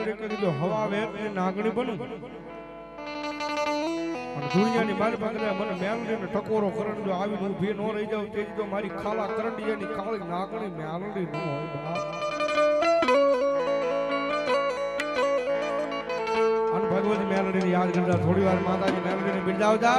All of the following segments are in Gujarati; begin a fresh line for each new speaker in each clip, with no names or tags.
મેલડી કરી હવા વેર ને નાગણી બનું અને દુનિયાની મારી પાસે મને મેલડી ને ટકોરો કરણ જો આવી ઊભી ન રહી જાવ તે તો મારી ખાલા કરંડિયાની કાળી નાગણી મેલડી ન હોય બાપ અને ભગવતી મેલડીને યાદ કરતા થોડી વાર માતાજી મેલડીને બિરદાવતા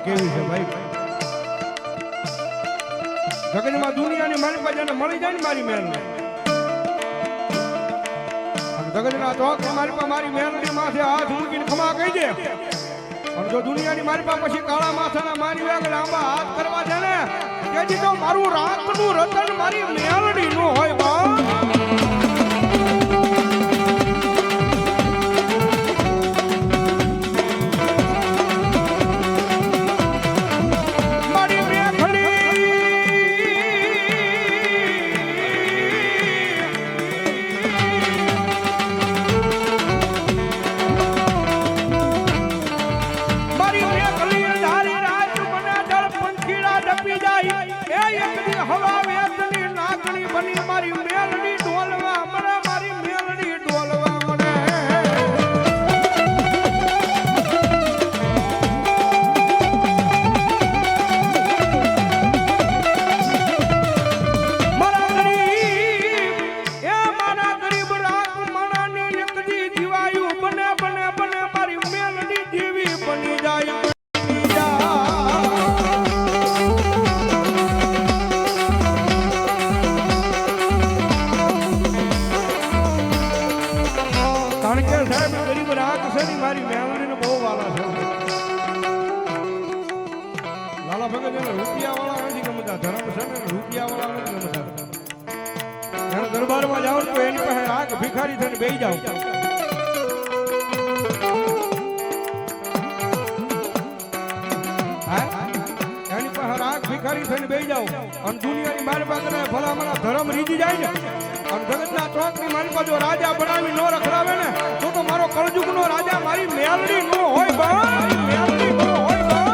કેવી છે ભાઈ જગતમાં દુનિયાની મારી પાસે મળી જાય ને મારી મેલ જગતના ચોક મારી મેલડી માથે હાથ મૂકીને ખમા કહી દે અને જો દુનિયાની મારી પાસે પછી કાળા માથાના મારી આગળ આંબા હાથ કરવા છે ને તેથી તો મારું રાતનું રતન મારી મેલડી નું હોય બા હવા વેતની નાગણી બની મારી મેલડી કારણ કે સાહેબ ગરીબ રાત છે ને મારી મેમરીને બહુ વાલા છે લાલા ભગત એને રૂપિયા વાળા નથી ગમતા ધર્મ છે ને રૂપિયા વાળા નથી ગમતા એને દરબારમાં જાવ તો એની પાસે આંખ ભિખારી થઈને બેસી જાવ એની પાસે આંખ ભિખારી થઈને બેસી જાવ અને દુનિયાની મારી પાસે ભલામણા ધર્મ રીજી જાય ને અને જગતના ચોકની મારી પાસે રાજા બનાવી નો રખડાવે ને તો મારો કળજુગનો રાજા મારી મેલડી નો હોય બા મેલડી નો હોય બા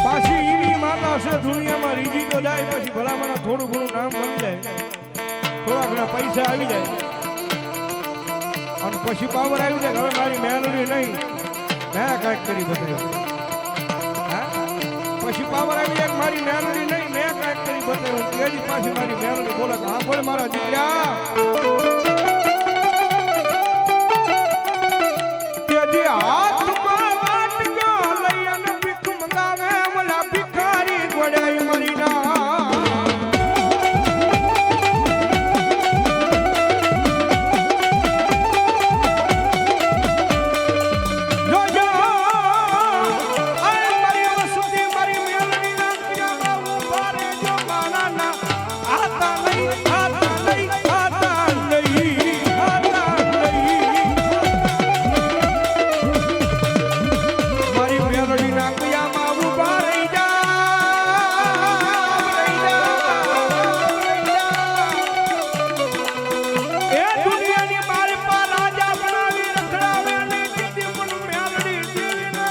પાછી ઈની માતા છે દુનિયામાં રીજી તો જાય પછી ભલામણા થોડું ઘણું નામ બની જાય થોડા ઘણા પૈસા આવી જાય અને પછી પાવર આવી જાય હવે મારી મેલડી નહીં મેં કાંઈક કરી બદલ્યો પછી પાવર આવી જાય મારી મેલડી નહીં મેં કાંઈક કરી બદલ્યો પાછી મારી મેલડી બોલે હા બોલે મારા દીકરા